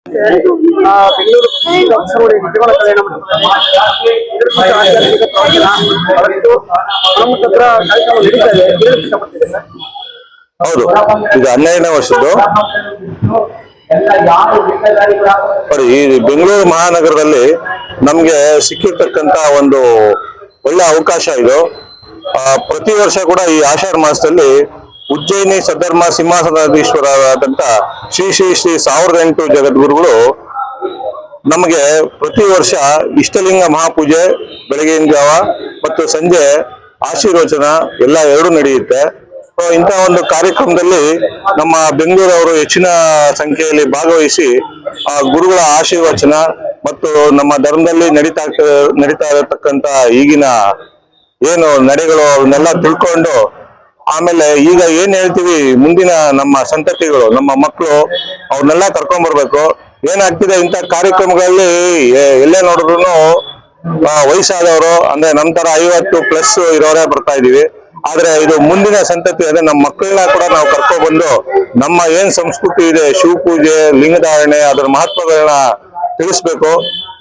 ಬೆಂಗಳೂರು ವಿಜಯವಾಡ ಕಲ್ಯಾಣ ಹೌದು, ಇದು 12ನೇ ವರ್ಷದ್ದು. ಈ ಬೆಂಗಳೂರು ಮಹಾನಗರದಲ್ಲಿ ನಮ್ಗೆ ಸಿಕ್ಕಿರ್ತಕ್ಕಂತ ಒಂದು ಒಳ್ಳೆ ಅವಕಾಶ ಇದು. ಪ್ರತಿ ವರ್ಷ ಕೂಡ ಈ ಆಷಾಢ ಮಾಸದಲ್ಲಿ ಉಜ್ಜಯಿನಿ ಸದ್ಧರ್ಮ ಸಿಂಹಾಸನಾಧೀಶ್ವರರಾದಂತ ಶ್ರೀ ಶ್ರೀ ಶ್ರೀ 1008 ಜಗದ್ಗುರುಗಳು ನಮಗೆ ಪ್ರತಿ ವರ್ಷ ಇಷ್ಟಲಿಂಗ ಮಹಾಪೂಜೆ ಬೆಳಗಿನ ಜಾವ ಮತ್ತು ಸಂಜೆ ಆಶೀರ್ವಚನ ಎಲ್ಲ ಎರಡೂ ನಡೆಯುತ್ತೆ. ಇಂಥ ಒಂದು ಕಾರ್ಯಕ್ರಮದಲ್ಲಿ ನಮ್ಮ ಬೆಂಗಳೂರವರು ಹೆಚ್ಚಿನ ಸಂಖ್ಯೆಯಲ್ಲಿ ಭಾಗವಹಿಸಿ ಆ ಗುರುಗಳ ಆಶೀರ್ವಚನ ಮತ್ತು ನಮ್ಮ ಧರ್ಮದಲ್ಲಿ ನಡೀತಾ ಇರತಕ್ಕಂತ ಈಗಿನ ಏನು ನಡೆಗಳು ಅವನ್ನೆಲ್ಲ ತಿಳ್ಕೊಂಡು, ಆಮೇಲೆ ಈಗ ಏನ್ ಹೇಳ್ತೀವಿ ಮುಂದಿನ ನಮ್ಮ ಸಂತತಿಗಳು, ನಮ್ಮ ಮಕ್ಕಳು ಅವ್ರನ್ನೆಲ್ಲ ಕರ್ಕೊಂಡ್ ಬರ್ಬೇಕು. ಏನಾಗ್ತಿದೆ ಇಂಥ ಕಾರ್ಯಕ್ರಮಗಳಲ್ಲಿ ಎಲ್ಲೇ ನೋಡಿದ್ರು ವಯಸ್ಸಾದವರು ಅಂದ್ರೆ ನಂತರ 50+ ಇರೋರೇ ಬರ್ತಾ ಇದೀವಿ. ಆದ್ರೆ ಇದು ಮುಂದಿನ ಸಂತತಿ ಅಂದ್ರೆ ನಮ್ಮ ಮಕ್ಕಳನ್ನ ಕೂಡ ನಾವು ಕರ್ಕೊಂಡ್ ಬಂದು ನಮ್ಮ ಏನ್ ಸಂಸ್ಕೃತಿ ಇದೆ, ಶಿವಪೂಜೆ, ಲಿಂಗಧಾರಣೆ, ಅದರ ಮಹತ್ವಗಳನ್ನ ತಿಳಿಸ್ಬೇಕು.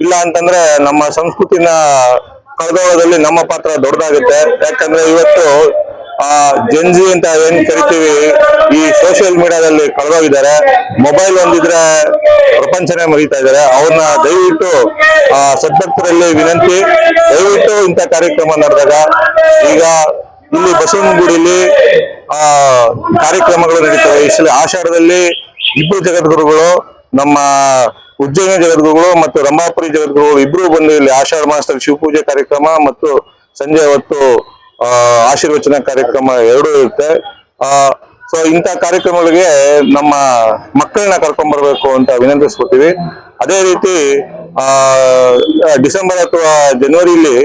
ಇಲ್ಲ ಅಂತಂದ್ರೆ ನಮ್ಮ ಸಂಸ್ಕೃತಿನ ಕಳೆದೋಳದಲ್ಲಿ ನಮ್ಮ ಪಾತ್ರ ದೊಡ್ಡದಾಗುತ್ತೆ. ಯಾಕಂದ್ರೆ ಇವತ್ತು ಜೆನ್ಜಿ ಅಂತ ಏನ್ ಕರಿತೀವಿ, ಈ ಸೋಷಿಯಲ್ ಮೀಡಿಯಾದಲ್ಲಿ ಕಳೆದೋಗಿದ್ದಾರೆ. ಮೊಬೈಲ್ ಒಂದಿದ್ರೆ ಪ್ರಪಂಚನೇ ಮರೀತಾ ಇದ್ದಾರೆ. ಅವ್ರನ್ನ ದಯವಿಟ್ಟು ಸದ್ಭಕ್ತರಲ್ಲಿ ವಿನಂತಿ, ದಯವಿಟ್ಟು ಇಂಥ ಕಾರ್ಯಕ್ರಮ ನಡೆದಾಗ, ಈಗ ಇಲ್ಲಿ ಬಸವನಗುಡಿಲಿ ಕಾರ್ಯಕ್ರಮಗಳು ನಡೀತವೆ. ಈ ಆಷಾಢದಲ್ಲಿ ಇಬ್ಬರು ಜಗದ್ಗುರುಗಳು, ನಮ್ಮ ಉಜ್ಜಯಿನಿ ಜಗದ್ಗುರುಗಳು ಮತ್ತು ರಂಭಾಪುರಿ ಜಗದ್ಗುರುಗಳು ಇಬ್ರು ಬಂದು ಇಲ್ಲಿ ಆಷಾಢ ಮಾಸದಲ್ಲಿ ಶಿವಪೂಜೆ ಕಾರ್ಯಕ್ರಮ ಮತ್ತು ಸಂಜೆ ಹೊತ್ತು ಆಶೀರ್ವಚನ ಕಾರ್ಯಕ್ರಮ ಎರಡೂ ಇರುತ್ತೆ. ಸೊ ಇಂಥ ಕಾರ್ಯಕ್ರಮಗಳಿಗೆ ನಮ್ಮ ಮಕ್ಕಳನ್ನ ಕರ್ಕೊಂಡ್ ಬರ್ಬೇಕು ಅಂತ ವಿನಂತಿಸ್ಕೊತೀವಿ. ಅದೇ ರೀತಿ ಡಿಸೆಂಬರ್ ಅಥವಾ ಜನವರಿಲಿ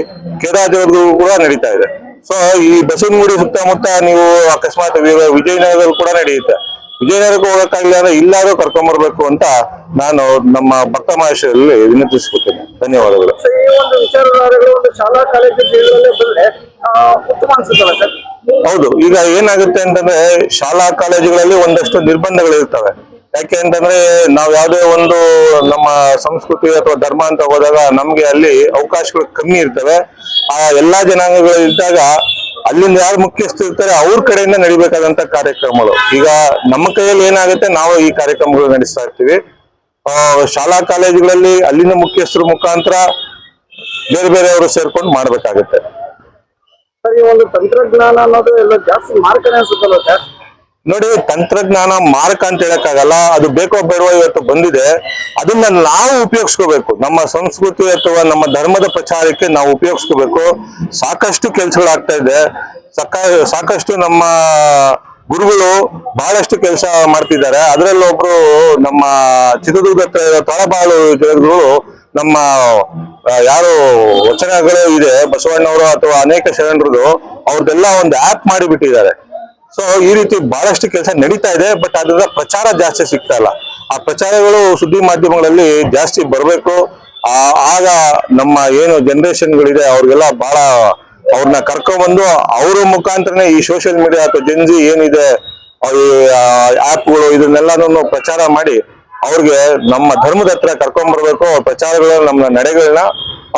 ಕೇದಾರ ಜಗದ್ಗುರು ಕೂಡ ನಡೀತಾ ಇದೆ. ಸೊ ಈ ಬಸವನಗುಡಿ ಸುತ್ತಮುತ್ತ ನೀವು ಅಕಸ್ಮಾತ್ ವಿಜಯನಗರದಲ್ಲಿ ಕೂಡ ನಡೆಯುತ್ತೆ. ವಿಜಯನಗರಕ್ಕೆ ಹೋಗಕ್ಕಾಗಿಲ್ಲ ಅಂದ್ರೆ ಇಲ್ಲಾದ್ರೂ ಕರ್ಕೊಂಡ್ಬರ್ಬೇಕು ಅಂತ ನಾನು ನಮ್ಮ ಭಕ್ತ ಮಹೇಶರಲ್ಲಿ ವಿನಂತಿಸ್ಕೊತೇನೆ. ಧನ್ಯವಾದಗಳು. ಈ ಒಂದು ವಿಚಾರಧಾರೆಗಳು ಒಂದು ಶಾಲಾ ಕಾಲೇಜುಗಳಲ್ಲಿ ಬಂದ್ರೆ ಉತ್ತಮ ಅನ್ಸುತ್ತಲ್ಲ ಸರ್? ಹೌದು, ಈಗ ಏನಾಗುತ್ತೆ ಅಂತಂದ್ರೆ ಶಾಲಾ ಕಾಲೇಜುಗಳಲ್ಲಿ ಒಂದಷ್ಟು ನಿರ್ಬಂಧಗಳು ಇರ್ತವೆ. ಯಾಕೆ ಅಂತಂದ್ರೆ ನಾವು ಯಾವುದೇ ಒಂದು ನಮ್ಮ ಸಂಸ್ಕೃತಿ ಅಥವಾ ಧರ್ಮ ಅಂತ ಹೋದಾಗ ನಮ್ಗೆ ಅಲ್ಲಿ ಅವಕಾಶಗಳು ಕಮ್ಮಿ ಇರ್ತವೆ. ಆ ಎಲ್ಲಾ ಜನಾಂಗಗಳು ಇದ್ದಾಗ ಅಲ್ಲಿಂದ ಯಾರು ಮುಖ್ಯಸ್ಥರು ಇರ್ತಾರೆ ಅವ್ರ ಕಡೆಯಿಂದ ನಡಿಬೇಕಾದಂತ ಕಾರ್ಯಕ್ರಮಗಳು. ಈಗ ನಮ್ಮ ಕೈಯಲ್ಲಿ ಏನಾಗುತ್ತೆ, ನಾವು ಈ ಕಾರ್ಯಕ್ರಮಗಳು ನಡೆಸ್ತಾ ಇರ್ತೀವಿ. ಶಾಲಾ ಕಾಲೇಜುಗಳಲ್ಲಿ ಅಲ್ಲಿನ ಮುಖ್ಯಸ್ಥರ ಮುಖಾಂತರ ಬೇರೆ ಬೇರೆಯವರು ಸೇರ್ಕೊಂಡು ಮಾಡ್ಬೇಕಾಗತ್ತೆ. ಸರ್, ಈ ಒಂದು ತಂತ್ರಜ್ಞಾನ ಅನ್ನೋದು ಎಲ್ಲ ಜಾಸ್ತಿ ಮಾರ್ಕನೆ ಅನ್ಸುತ್ತಲ್ಲ ಸರ್? ನೋಡಿ, ತಂತ್ರಜ್ಞಾನ ಮಾರ್ಕ ಅಂತ ಹೇಳಕ್ಕಾಗಲ್ಲ. ಅದು ಬೇಕೋ ಬೇಡವೋ ಇವತ್ತು ಬಂದಿದೆ. ಅದನ್ನ ನಾವು ಉಪಯೋಗಿಸ್ಕೋಬೇಕು. ನಮ್ಮ ಸಂಸ್ಕೃತಿ ಅಥವಾ ನಮ್ಮ ಧರ್ಮದ ಪ್ರಚಾರಕ್ಕೆ ನಾವು ಉಪಯೋಗಿಸ್ಕೋಬೇಕು. ಸಾಕಷ್ಟು ಕೆಲಸಗಳಾಗ್ತಾ ಇದೆ. ಸಾಕಷ್ಟು ನಮ್ಮ ಗುರುಗಳು ಬಹಳಷ್ಟು ಕೆಲಸ ಮಾಡ್ತಿದ್ದಾರೆ. ಅದರಲ್ಲಿ ಒಬ್ರು ನಮ್ಮ ಚಿತ್ರದುರ್ಗ ತಳಬಾಳು ಜಗದ್ಗುರು, ನಮ್ಮ ಯಾರು ವಚನಗಳು ಇದೆ ಬಸವಣ್ಣವರು ಅಥವಾ ಅನೇಕ ಶರಣರದು, ಅವ್ರದ್ದೆಲ್ಲ ಒಂದು ಆಪ್ ಮಾಡಿಬಿಟ್ಟಿದ್ದಾರೆ. ಸೊ ಈ ರೀತಿ ಬಹಳಷ್ಟು ಕೆಲಸ ನಡೀತಾ ಇದೆ. ಬಟ್ ಅದರ ಪ್ರಚಾರ ಜಾಸ್ತಿ ಸಿಗ್ತಾ ಇಲ್ಲ. ಆ ಪ್ರಚಾರಗಳು ಸುದ್ದಿ ಮಾಧ್ಯಮಗಳಲ್ಲಿ ಜಾಸ್ತಿ ಬರಬೇಕು. ಆಗ ನಮ್ಮ ಏನು ಜನರೇಷನ್ಗಳಿದೆ ಅವ್ರಿಗೆಲ್ಲ ಬಹಳ ಅವ್ರನ್ನ ಕರ್ಕೊಂಡ್ಬಂದು ಅವ್ರ ಮುಖಾಂತರನೇ ಈ ಸೋಷಿಯಲ್ ಮೀಡಿಯಾ ಅಥವಾ ಜೆನ್ಜಿ ಏನಿದೆ ಆಪ್ಗಳು ಇದನ್ನೆಲ್ಲಾನು ಪ್ರಚಾರ ಮಾಡಿ ಅವ್ರಿಗೆ ನಮ್ಮ ಧರ್ಮದ ಹತ್ರ ಕರ್ಕೊಂಡ್ಬರ್ಬೇಕು. ಅವ್ರ ಪ್ರಚಾರಗಳನ್ನ, ನಮ್ಮ ನಡೆಗಳನ್ನ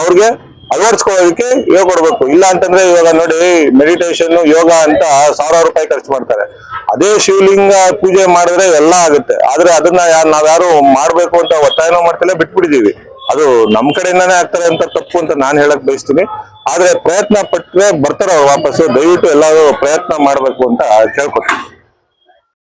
ಅವ್ರಿಗೆ ಅಳವಡಿಸ್ಕೊಳ್ಳೋದಕ್ಕೆ ಹೇಳ್ಕೊಡ್ಬೇಕು. ಇಲ್ಲ ಅಂತಂದ್ರೆ ಇವಾಗ ನೋಡಿ, ಮೆಡಿಟೇಷನ್, ಯೋಗ ಅಂತ 1000 ರೂಪಾಯಿ ಖರ್ಚು ಮಾಡ್ತಾರೆ. ಅದೇ ಶಿವಲಿಂಗ ಪೂಜೆ ಮಾಡಿದ್ರೆ ಎಲ್ಲ ಆಗುತ್ತೆ. ಆದ್ರೆ ಅದನ್ನ ನಾವ್ಯಾರು ಮಾಡ್ಬೇಕು ಅಂತ ಒತ್ತಾಯನೂ ಮಾಡ್ತಿಲ್ಲ, ಬಿಟ್ಬಿಟ್ಟಿದೀವಿ. ಅದು ನಮ್ ಕಡೆಯಿಂದಾನೇ ಆಗ್ತಾರೆ ಅಂತ ತಪ್ಪು ಅಂತ ನಾನು ಹೇಳಕ್ ಬಯಸ್ತೀನಿ. ಆದ್ರೆ ಪ್ರಯತ್ನ ಪಟ್ಟರೆ ಬರ್ತಾರೆ ಅವ್ರು ವಾಪಸ್ಸು. ದಯವಿಟ್ಟು ಎಲ್ಲರೂ ಪ್ರಯತ್ನ ಮಾಡ್ಬೇಕು ಅಂತ ಕೇಳ್ಕೊತೀನಿ.